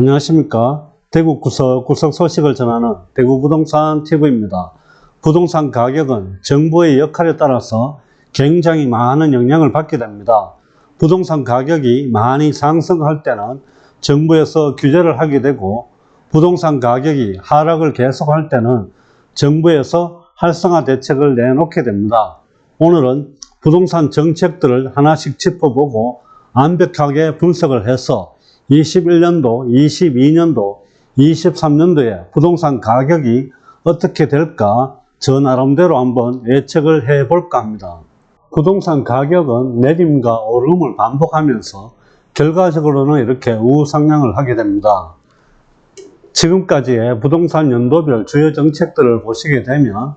안녕하십니까. 대구 구석구석 소식을 전하는 대구부동산 TV입니다. 부동산 가격은 정부의 역할에 따라서 굉장히 많은 영향을 받게 됩니다. 부동산 가격이 많이 상승할 때는 정부에서 규제를 하게 되고, 부동산 가격이 하락을 계속할 때는 정부에서 활성화 대책을 내놓게 됩니다. 오늘은 부동산 정책들을 하나씩 짚어보고 완벽하게 분석을 해서 21년도, 22년도, 23년도에 부동산 가격이 어떻게 될까 저 나름대로 한번 예측을 해 볼까 합니다. 부동산 가격은 내림과 오름을 반복하면서 결과적으로는 이렇게 우상향을 하게 됩니다. 지금까지의 부동산 연도별 주요 정책들을 보시게 되면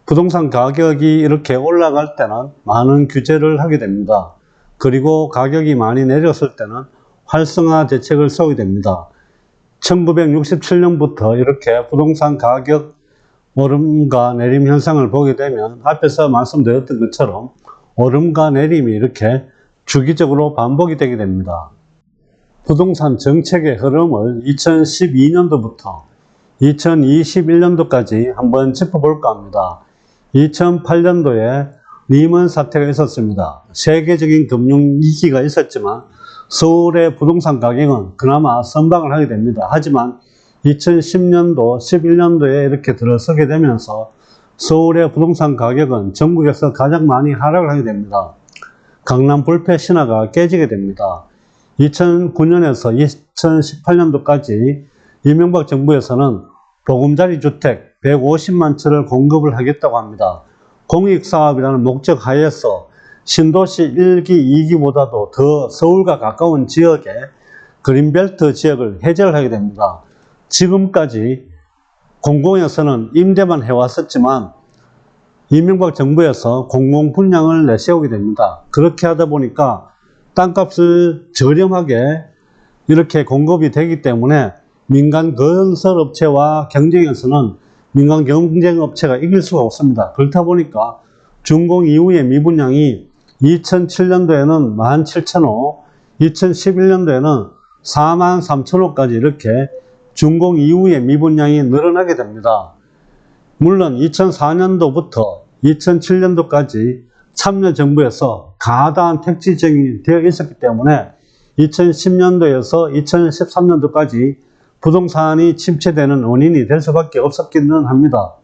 부동산 가격이 이렇게 올라갈 때는 많은 규제를 하게 됩니다. 그리고 가격이 많이 내렸을 때는 활성화 대책을 세우게 됩니다. 1967년부터 이렇게 부동산 가격 오름과 내림 현상을 보게 되면 앞에서 말씀드렸던 것처럼 오름과 내림이 이렇게 주기적으로 반복이 되게 됩니다. 부동산 정책의 흐름을 2012년도부터 2021년도까지 한번 짚어볼까 합니다. 2008년도에 리먼 사태가 있었습니다. 세계적인 금융 위기가 있었지만 서울의 부동산 가격은 그나마 선방을 하게 됩니다. 하지만 2010년도, 11년도에 이렇게 들어서게 되면서 서울의 부동산 가격은 전국에서 가장 많이 하락을 하게 됩니다. 강남 불패 신화가 깨지게 됩니다. 2009년에서 2018년도까지 이명박 정부에서는 보금자리 주택 150만 채를 공급을 하겠다고 합니다. 공익사업이라는 목적 하에서 신도시 1기, 2기보다도 더 서울과 가까운 지역에 그린벨트 지역을 해제를 하게 됩니다. 지금까지 공공에서는 임대만 해왔었지만 이명박 정부에서 공공 분양을 내세우게 됩니다. 그렇게 하다 보니까 땅값을 저렴하게 이렇게 공급이 되기 때문에 민간 건설업체와 경쟁에서는 민간 경쟁업체가 이길 수가 없습니다. 그렇다 보니까 준공 이후의 미분양이 2007년도에는 17,000호, 2011년도에는 43,000호까지 이렇게 준공 이후의 미분양이 늘어나게 됩니다. 물론 2004년도부터 2007년도까지 참여정부에서 가다한 택지 지정이 되어 있었기 때문에 2010년도에서 2013년도까지 부동산이 침체되는 원인이 될 수밖에 없었기는 합니다.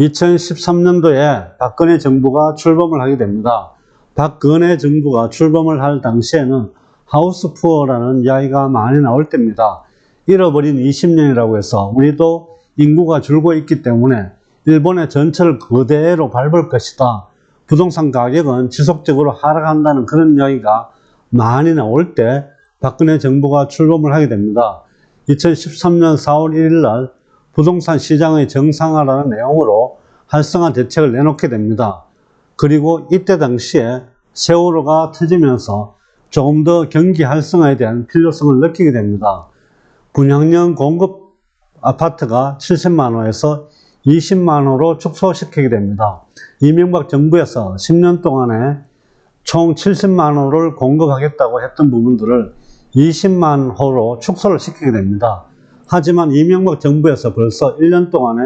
2013년도에 박근혜 정부가 출범을 하게 됩니다. 박근혜 정부가 출범을 할 당시에는 하우스 푸어라는 이야기가 많이 나올 때입니다. 잃어버린 20년이라고 해서 우리도 인구가 줄고 있기 때문에 일본의 전철을 그대로 밟을 것이다. 부동산 가격은 지속적으로 하락한다는 그런 이야기가 많이 나올 때 박근혜 정부가 출범을 하게 됩니다. 2013년 4월 1일 날 부동산 시장의 정상화라는 내용으로 활성화 대책을 내놓게 됩니다. 그리고 이때 당시에 세월호가 터지면서 조금 더 경기 활성화에 대한 필요성을 느끼게 됩니다. 분양형 공급 아파트가 70만호에서 20만호로 축소시키게 됩니다. 이명박 정부에서 10년 동안에 총 70만호를 공급하겠다고 했던 부분들을 20만호로 축소를 시키게 됩니다. 하지만 이명박 정부에서 벌써 1년 동안에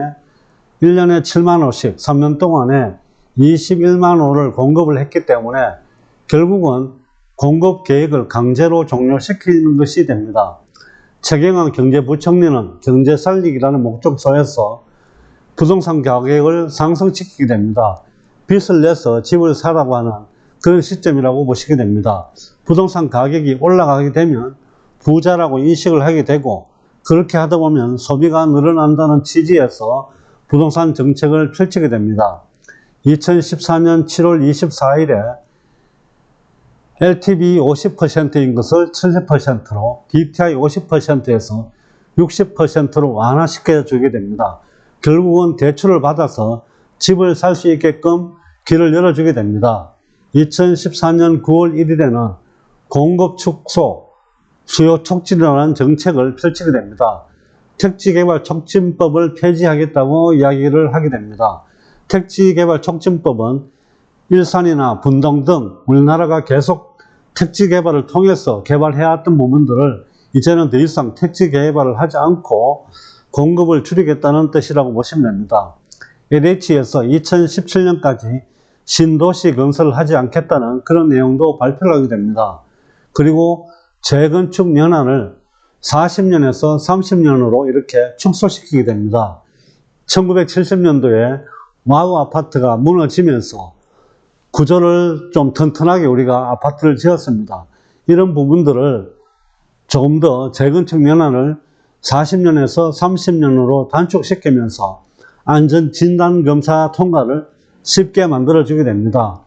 1년에 7만호씩 3년 동안에 21만호를 공급을 했기 때문에 결국은 공급 계획을 강제로 종료시키는 것이 됩니다. 최경환 경제부총리는 경제 살리기라는 목적서에서 부동산 가격을 상승시키게 됩니다. 빚을 내서 집을 사라고 하는 그런 시점이라고 보시게 됩니다. 부동산 가격이 올라가게 되면 부자라고 인식을 하게 되고, 그렇게 하다 보면 소비가 늘어난다는 취지에서 부동산 정책을 펼치게 됩니다. 2014년 7월 24일에 LTV 50%인 것을 70%로, DTI 50%에서 60%로 완화시켜 주게 됩니다. 결국은 대출을 받아서 집을 살 수 있게끔 길을 열어주게 됩니다. 2014년 9월 1일에는 공급 축소, 수요 촉진이라는 정책을 펼치게 됩니다. 택지개발 촉진법을 폐지하겠다고 이야기를 하게 됩니다. 택지개발 촉진법은 일산이나 분당 등 우리나라가 계속 택지개발을 통해서 개발해왔던 부분들을 이제는 더 이상 택지 개발을 하지 않고 공급을 줄이겠다는 뜻이라고 보시면 됩니다. LH에서 2017년까지 신도시 건설을 하지 않겠다는 그런 내용도 발표를 하게 됩니다. 그리고 재건축 연한을 40년에서 30년으로 이렇게 축소시키게 됩니다. 1970년도에 와우 아파트가 무너지면서 구조를 좀 튼튼하게 우리가 아파트를 지었습니다. 이런 부분들을 조금 더 재건축 연한을 40년에서 30년으로 단축시키면서 안전진단검사 통과를 쉽게 만들어주게 됩니다.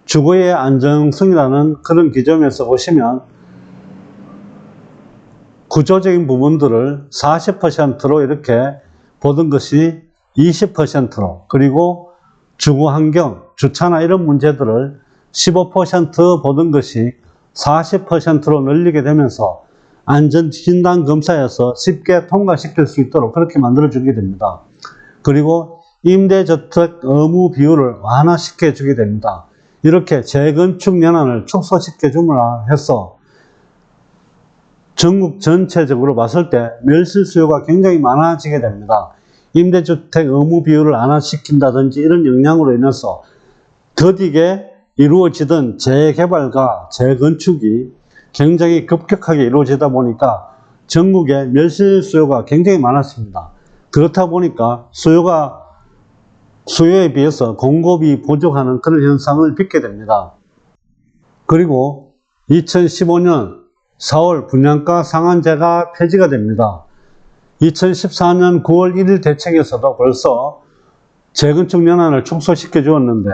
주거의 안정성이라는 그런 기점에서 보시면 구조적인 부분들을 40%로 이렇게 보던 것이 20%로, 그리고 주거환경, 주차나 이런 문제들을 15% 보던 것이 40%로 늘리게 되면서 안전진단검사에서 쉽게 통과시킬 수 있도록 그렇게 만들어주게 됩니다. 그리고 임대주택 의무 비율을 완화시켜 주게 됩니다. 이렇게 재건축 연한을 축소시켜 줌으로 해서 전국 전체적으로 봤을 때 멸실 수요가 굉장히 많아지게 됩니다. 임대주택 의무 비율을 완화시킨다든지 이런 영향으로 인해서 더디게 이루어지던 재개발과 재건축이 굉장히 급격하게 이루어지다 보니까 전국에 멸실 수요가 굉장히 많았습니다. 그렇다 보니까 수요에 비해서 공급이 부족하는 그런 현상을 빚게 됩니다. 그리고 2015년 4월 분양가 상한제가 폐지가 됩니다. 2014년 9월 1일 대책에서도 벌써 재건축 연한을 축소시켜 주었는데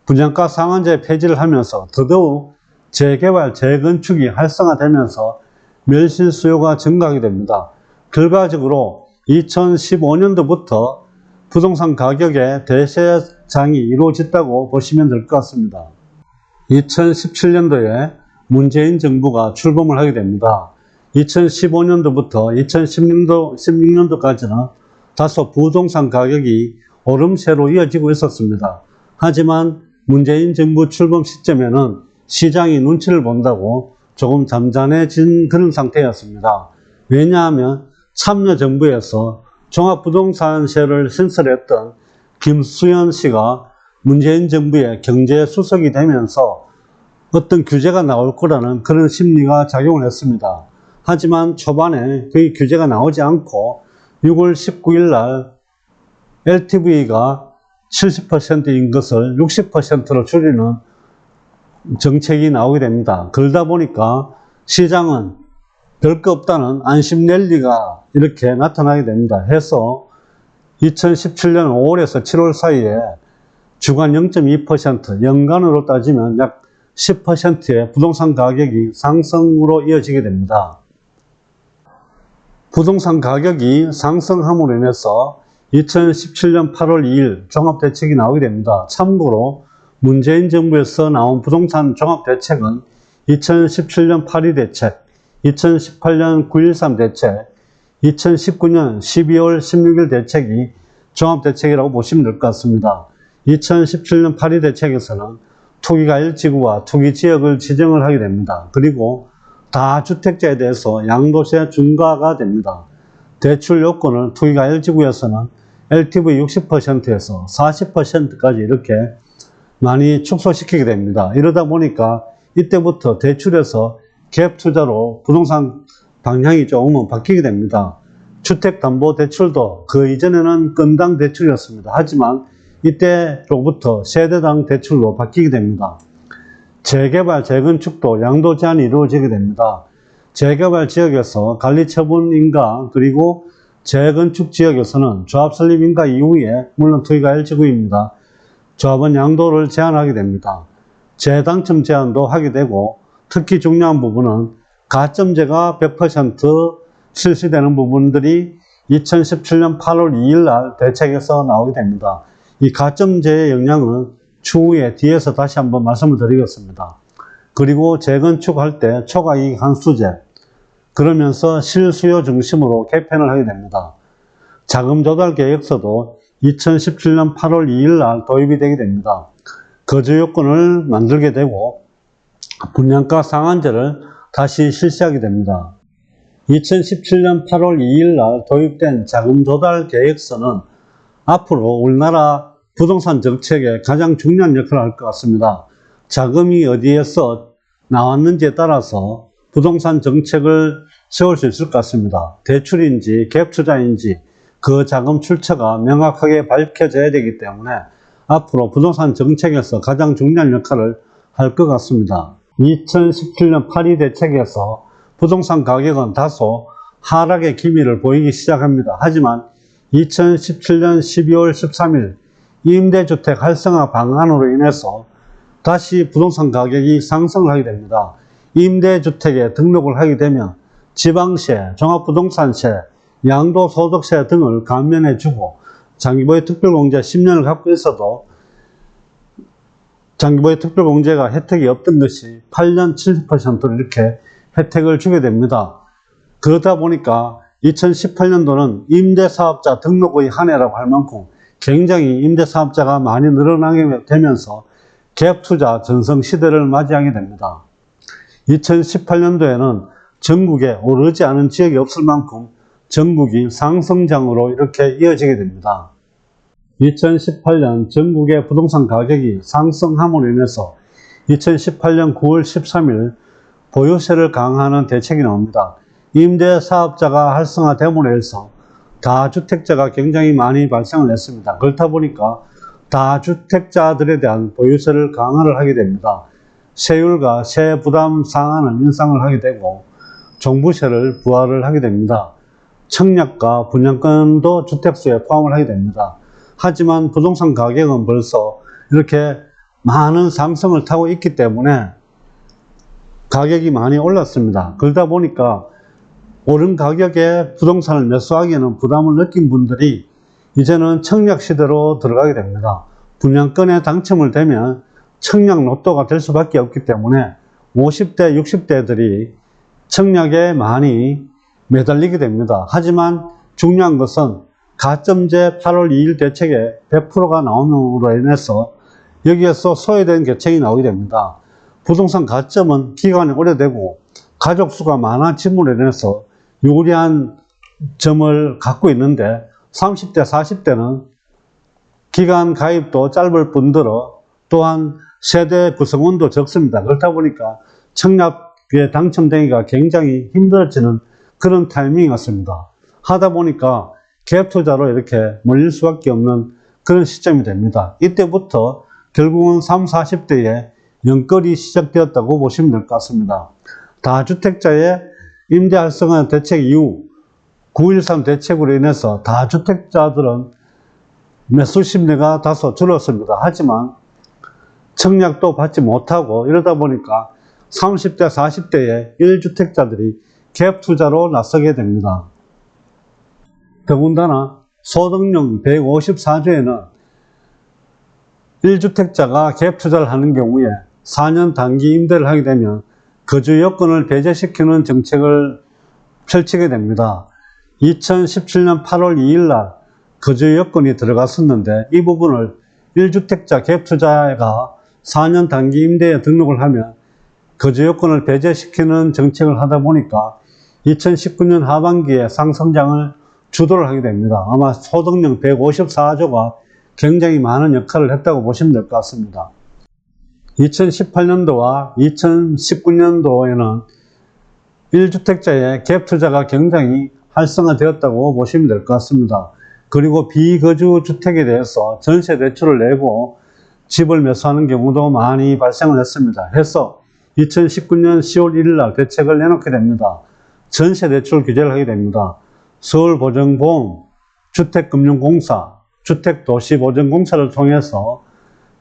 분양가 상한제 폐지를 하면서 더더욱 재개발, 재건축이 활성화되면서 멸실 수요가 증가하게 됩니다. 결과적으로 2015년도부터 부동산 가격의 대세장이 이루어졌다고 보시면 될 것 같습니다. 2017년도에 문재인 정부가 출범을 하게 됩니다. 2015년도부터 2016년도까지는 다소 부동산 가격이 오름세로 이어지고 있었습니다. 하지만 문재인 정부 출범 시점에는 시장이 눈치를 본다고 조금 잠잠해진 그런 상태였습니다. 왜냐하면 참여정부에서 종합부동산세를 신설했던 김수현 씨가 문재인 정부의 경제수석이 되면서 어떤 규제가 나올 거라는 그런 심리가 작용을 했습니다. 하지만 초반에 그 규제가 나오지 않고 6월 19일 날 LTV가 70%인 것을 60%로 줄이는 정책이 나오게 됩니다. 그러다 보니까 시장은 별거 없다는 안심 랠리가 이렇게 나타나게 됩니다. 해서 2017년 5월에서 7월 사이에 주간 0.2%, 연간으로 따지면 약 10%의 부동산 가격이 상승으로 이어지게 됩니다. 부동산 가격이 상승함으로 인해서 2017년 8월 2일 종합대책이 나오게 됩니다. 참고로 문재인 정부에서 나온 부동산 종합대책은 2017년 8.2 대책, 2018년 9.13 대책, 2019년 12월 16일 대책이 종합대책이라고 보시면 될 것 같습니다. 2017년 8.2 대책에서는 투기가 1지구와 투기지역을 지정을 하게 됩니다. 그리고 다주택자에 대해서 양도세 중과가 됩니다. 대출 요건을 투기가 1지구에서는 LTV 60%에서 40%까지 이렇게 많이 축소시키게 됩니다. 이러다 보니까 이때부터 대출에서 갭 투자로 부동산 방향이 조금은 바뀌게 됩니다. 주택담보대출도 그 이전에는 건당 대출이었습니다. 하지만 이때로부터 세대당 대출로 바뀌게 됩니다. 재개발, 재건축도 양도 제한이 이루어지게 됩니다. 재개발 지역에서 관리처분 인가 그리고 재건축 지역에서는 조합 설립 인가 이후에 물론 투기가 1지구입니다. 조합은 양도를 제한하게 됩니다. 재당첨 제한도 하게 되고 특히 중요한 부분은 가점제가 100% 실시되는 부분들이 2017년 8월 2일 날 대책에서 나오게 됩니다. 이 가점제의 영향은 추후에 뒤에서 다시 한번 말씀을 드리겠습니다. 그리고 재건축할 때 초과이익 환수제, 그러면서 실수요 중심으로 개편을 하게 됩니다. 자금 조달 계획서도 2017년 8월 2일 날 도입이 되게 됩니다. 거주 요건을 만들게 되고 분양가 상한제를 다시 실시하게 됩니다. 2017년 8월 2일 날 도입된 자금 조달 계획서는 앞으로 우리나라 부동산 정책에 가장 중요한 역할을 할 것 같습니다. 자금이 어디에서 나왔는지에 따라서 부동산 정책을 세울 수 있을 것 같습니다. 대출인지 갭 투자인지 그 자금 출처가 명확하게 밝혀져야 되기 때문에 앞으로 부동산 정책에서 가장 중요한 역할을 할 것 같습니다. 2017년 파리 대책에서 부동산 가격은 다소 하락의 기미를 보이기 시작합니다. 하지만 2017년 12월 13일 임대주택 활성화 방안으로 인해서 다시 부동산 가격이 상승을 하게 됩니다. 임대주택에 등록을 하게 되면 지방세, 종합부동산세, 양도소득세 등을 감면해주고 장기보유 특별공제 10년을 갖고 있어도 장기보유 특별공제가 혜택이 없던 것이 8년 70%를 이렇게 혜택을 주게 됩니다. 그러다 보니까 2018년도는 임대사업자 등록의 한 해라고 할 만큼 굉장히 임대사업자가 많이 늘어나게 되면서 갭투자 전성시대를 맞이하게 됩니다. 2018년도에는 전국에 오르지 않은 지역이 없을 만큼 전국이 상승장으로 이렇게 이어지게 됩니다. 2018년 전국의 부동산 가격이 상승함으로 인해서 2018년 9월 13일 보유세를 강화하는 대책이 나옵니다. 임대사업자가 활성화됨으로 해서 다주택자가 굉장히 많이 발생을 했습니다. 그렇다 보니까 다주택자들에 대한 보유세를 강화를 하게 됩니다. 세율과 세부담 상한을 인상을 하게 되고 종부세를 부과를 하게 됩니다. 청약과 분양권도 주택수에 포함을 하게 됩니다. 하지만 부동산 가격은 벌써 이렇게 많은 상승을 타고 있기 때문에 가격이 많이 올랐습니다. 그러다 보니까 오른 가격에 부동산을 매수하기에는 부담을 느낀 분들이 이제는 청약 시대로 들어가게 됩니다. 분양권에 당첨을 되면 청약 로또가 될 수밖에 없기 때문에 50대, 60대들이 청약에 많이 매달리게 됩니다. 하지만 중요한 것은 가점제 8월 2일 대책에 100%가 나옴으로 인해서 여기에서 소외된 계층이 나오게 됩니다. 부동산 가점은 기간이 오래되고 가족 수가 많아짐으로 인해서 유리한 점을 갖고 있는데 30대, 40대는 기간 가입도 짧을 뿐더러 또한 세대 구성원도 적습니다. 그렇다 보니까 청약에 당첨되기가 굉장히 힘들어지는 그런 타이밍이었습니다. 하다 보니까 갭 투자로 이렇게 몰릴 수밖에 없는 그런 시점이 됩니다. 이때부터 결국은 30, 40대에 연끌이 시작되었다고 보시면 될 것 같습니다. 다주택자의 임대 활성화 대책 이후 9.13 대책으로 인해서 다주택자들은 매수 심리가 다소 줄었습니다. 하지만 청약도 받지 못하고 이러다 보니까 30대, 40대의 1주택자들이 갭 투자로 나서게 됩니다. 더군다나 소득령 154조에는 1주택자가 갭 투자를 하는 경우에 4년 단기 임대를 하게 되면 거주 여건을 배제시키는 정책을 펼치게 됩니다. 2017년 8월 2일 날 거주 여건이 들어갔었는데 이 부분을 1주택자 갭 투자가 4년 단기 임대에 등록을 하면 거주 여건을 배제시키는 정책을 하다 보니까 2019년 하반기에 상승장을 주도를 하게 됩니다. 아마 소득령 154조가 굉장히 많은 역할을 했다고 보시면 될 것 같습니다. 2018년도와 2019년도에는 1주택자의 갭 투자가 굉장히 활성화되었다고 보시면 될 것 같습니다. 그리고 비거주 주택에 대해서 전세 대출을 내고 집을 매수하는 경우도 많이 발생을 했습니다. 해서 2019년 10월 1일 날 대책을 내놓게 됩니다. 전세 대출 규제를 하게 됩니다. 서울보증보험, 주택금융공사, 주택도시보증공사를 통해서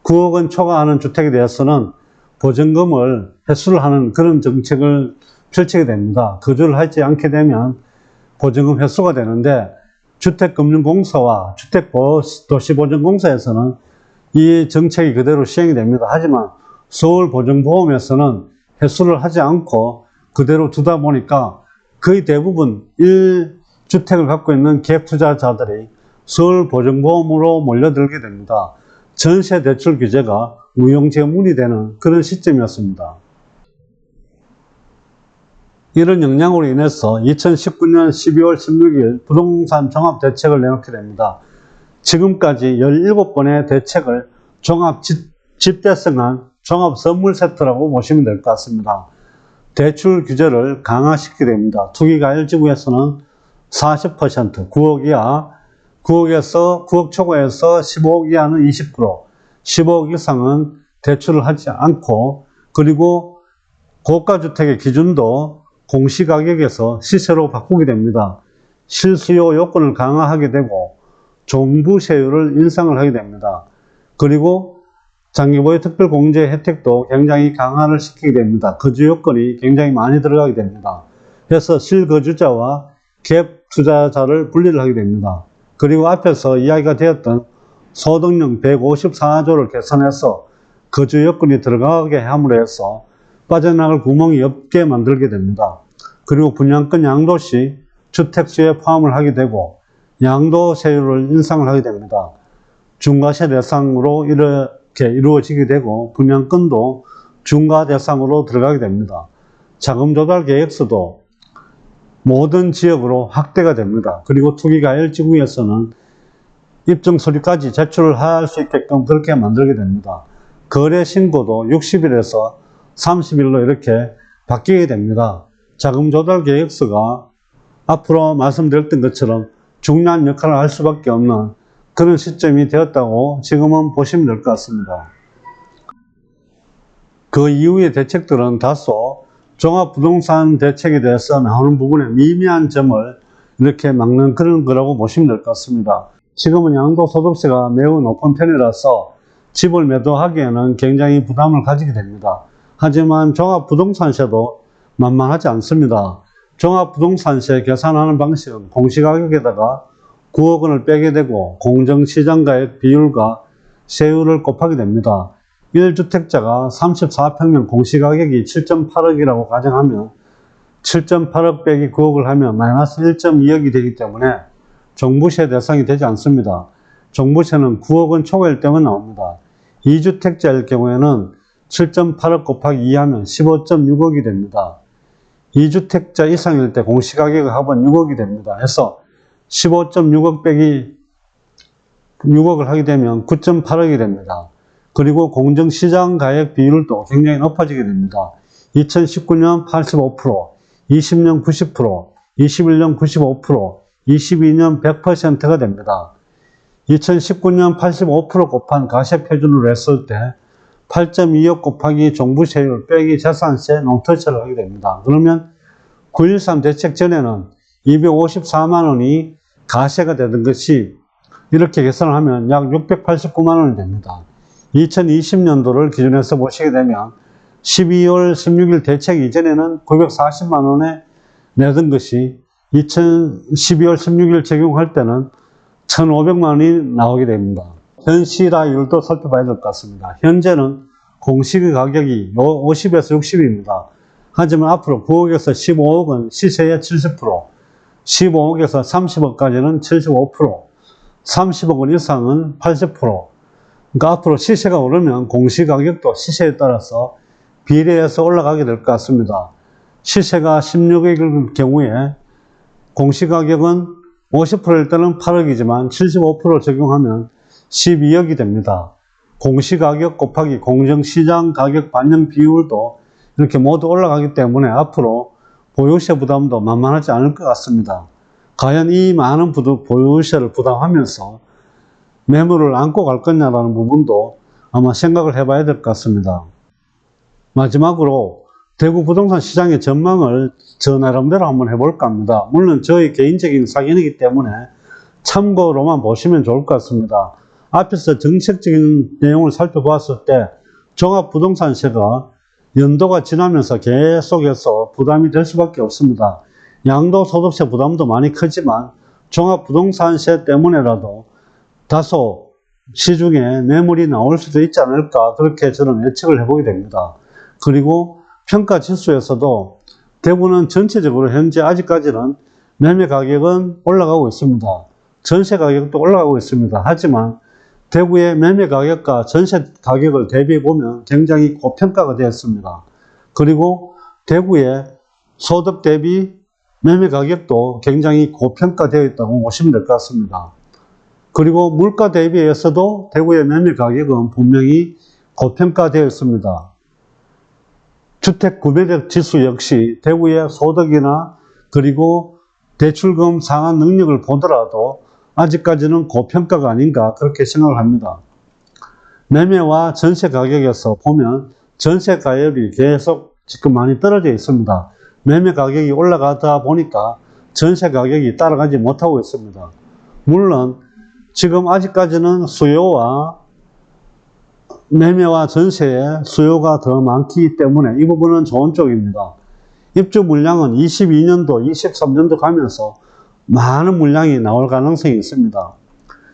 9억 원 초과하는 주택에 대해서는 보증금을 회수를 하는 그런 정책을 펼치게 됩니다. 거주를 하지 않게 되면 보증금 회수가 되는데 주택금융공사와 주택도시보증공사에서는 이 정책이 그대로 시행이 됩니다. 하지만 서울보증보험에서는 회수를 하지 않고 그대로 두다 보니까 거의 대부분 1주택을 갖고 있는 갭 투자자들이 서울보증보험으로 몰려들게 됩니다. 전세 대출 규제가 무용지물이 되는 그런 시점이었습니다. 이런 영향으로 인해서 2019년 12월 16일 부동산 종합대책을 내놓게 됩니다. 지금까지 17번의 대책을 종합 집대성한 종합선물세트라고 보시면 될 것 같습니다. 대출 규제를 강화시키게 됩니다. 투기과열지구에서는 40%, 9억 이하, 9억 초과해서 15억 이하는 20%, 15억 이상은 대출을 하지 않고, 그리고 고가주택의 기준도 공시가격에서 시세로 바꾸게 됩니다. 실수요 요건을 강화하게 되고 종부세율을 인상을 하게 됩니다. 그리고 장기보유 특별공제 혜택도 굉장히 강화를 시키게 됩니다. 거주 요건이 굉장히 많이 들어가게 됩니다. 그래서 실거주자와 갭 투자자를 분리를 하게 됩니다. 그리고 앞에서 이야기가 되었던 소득령 154조를 개선해서 거주 요건이 들어가게 함으로 해서 빠져나갈 구멍이 없게 만들게 됩니다. 그리고 분양권 양도시 주택수에 포함을 하게 되고 양도세율을 인상을 하게 됩니다. 중과세 대상으로 이렇게 이루어지게 되고 분양권도 중과 대상으로 들어가게 됩니다. 자금 조달 계획서도 모든 지역으로 확대가 됩니다. 그리고 투기과열지구에서는 입증 서류까지 제출을 할 수 있게끔 그렇게 만들게 됩니다. 거래 신고도 60일에서 30일로 이렇게 바뀌게 됩니다. 자금 조달 계획서가 앞으로 말씀드렸던 것처럼 중요한 역할을 할 수밖에 없는 그런 시점이 되었다고 지금은 보시면 될 것 같습니다. 그 이후의 대책들은 다소 종합부동산 대책에 대해서 나오는 부분에 미미한 점을 이렇게 막는 그런 거라고 보시면 될 것 같습니다. 지금은 양도소득세가 매우 높은 편이라서 집을 매도하기에는 굉장히 부담을 가지게 됩니다. 하지만 종합부동산세도 만만하지 않습니다. 종합부동산세 계산하는 방식은 공시가격에다가 9억 원을 빼게 되고 공정시장가액 비율과 세율을 곱하게 됩니다. 1주택자가 34평면 공시가격이 7.8억이라고 가정하면 7.8억 빼기 9억을 하면 마이너스 1.2억이 되기 때문에 종부세 대상이 되지 않습니다. 종부세는 9억 원 초과일 때만 나옵니다. 2주택자일 경우에는 7.8억 곱하기 2하면 15.6억이 됩니다. 2주택자 이상일 때 공시가격을 합은 6억이 됩니다. 해서 15.6억 빼기 6억을 하게 되면 9.8억이 됩니다. 그리고 공정시장 가액 비율도 굉장히 높아지게 됩니다. 2019년 85%, 20년 90%, 21년 95%, 22년 100%가 됩니다. 2019년 85% 곱한 가세표준으로 했을 때 8.2억 곱하기 종부세율 빼기 재산세 농토세를 하게 됩니다. 그러면 9.13 대책 전에는 254만 원이 가세가 되던 것이 이렇게 계산을 하면 약 689만 원이 됩니다. 2020년도를 기준해서 보시게 되면 12월 16일 대책 이전에는 940만 원에 내던 것이 12월 16일 적용할 때는 1,500만 원이 나오게 됩니다. 현실화율도 살펴봐야 될 것 같습니다. 현재는 공시가격이 50에서 60입니다. 하지만 앞으로 9억에서 15억은 시세의 70%, 15억에서 30억까지는 75%, 30억 원 이상은 80%. 그러니까 앞으로 시세가 오르면 공시가격도 시세에 따라서 비례해서 올라가게 될 것 같습니다. 시세가 16억일 경우에 공시가격은 50%일 때는 8억이지만 75% 적용하면 12억이 됩니다. 공시가격 곱하기 공정시장 가격 반영 비율도 이렇게 모두 올라가기 때문에 앞으로 보유세 부담도 만만하지 않을 것 같습니다. 과연 이 많은 보유세를 부담하면서 매물을 안고 갈 거냐라는 부분도 아마 생각을 해봐야 될 것 같습니다. 마지막으로 대구 부동산 시장의 전망을 저 나름대로 한번 해볼까 합니다. 물론 저의 개인적인 사견이기 때문에 참고로만 보시면 좋을 것 같습니다. 앞에서 정책적인 내용을 살펴보았을 때 종합부동산세가 연도가 지나면서 계속해서 부담이 될 수밖에 없습니다. 양도소득세 부담도 많이 크지만 종합부동산세 때문에라도 다소 시중에 매물이 나올 수도 있지 않을까 그렇게 저는 예측을 해보게 됩니다. 그리고 평가지수에서도 대구는 전체적으로 현재 아직까지는 매매 가격은 올라가고 있습니다. 전세 가격도 올라가고 있습니다. 하지만 대구의 매매 가격과 전세 가격을 대비해 보면 굉장히 고평가가 되었습니다. 그리고 대구의 소득 대비 매매 가격도 굉장히 고평가되어 있다고 보시면 될 것 같습니다. 그리고 물가 대비해서도 대구의 매매 가격은 분명히 고평가되어 있습니다. 주택 구매력 지수 역시 대구의 소득이나 그리고 대출금 상환 능력을 보더라도 아직까지는 고평가가 아닌가 그렇게 생각을 합니다. 매매와 전세 가격에서 보면 전세 가율이 계속 지금 많이 떨어져 있습니다. 매매 가격이 올라가다 보니까 전세 가격이 따라가지 못하고 있습니다. 물론 지금 아직까지는 수요와 매매와 전세의 수요가 더 많기 때문에 이 부분은 좋은 쪽입니다. 입주 물량은 22년도, 23년도 가면서 많은 물량이 나올 가능성이 있습니다.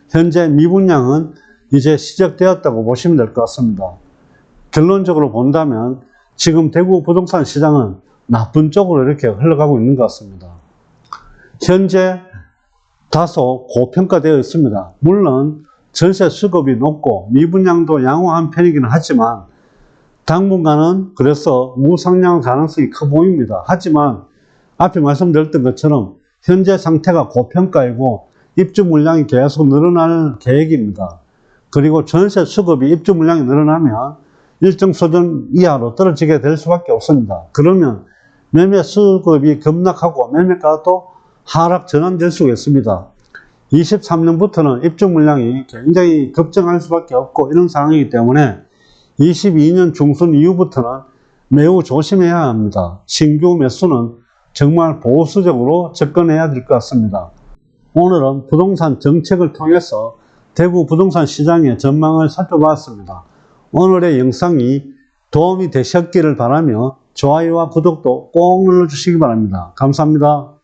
현재 미분양은 이제 시작되었다고 보시면 될 것 같습니다. 결론적으로 본다면 지금 대구 부동산 시장은 나쁜 쪽으로 이렇게 흘러가고 있는 것 같습니다. 현재 다소 고평가되어 있습니다. 물론 전세 수급이 높고 미분양도 양호한 편이긴 하지만 당분간은 그래서 무상향 가능성이 커 보입니다. 하지만 앞에 말씀드렸던 것처럼 현재 상태가 고평가이고 입주 물량이 계속 늘어날 계획입니다. 그리고 전세 수급이 입주 물량이 늘어나면 일정 수준 이하로 떨어지게 될 수밖에 없습니다. 그러면 매매 수급이 급락하고 매매가도 하락 전환될 수가 있습니다. 23년부터는 입주 물량이 굉장히 급증할 수밖에 없고 이런 상황이기 때문에 22년 중순 이후부터는 매우 조심해야 합니다. 신규 매수는 정말 보수적으로 접근해야 될 것 같습니다. 오늘은 부동산 정책을 통해서 대구 부동산 시장의 전망을 살펴봤습니다. 오늘의 영상이 도움이 되셨기를 바라며 좋아요와 구독도 꼭 눌러주시기 바랍니다. 감사합니다.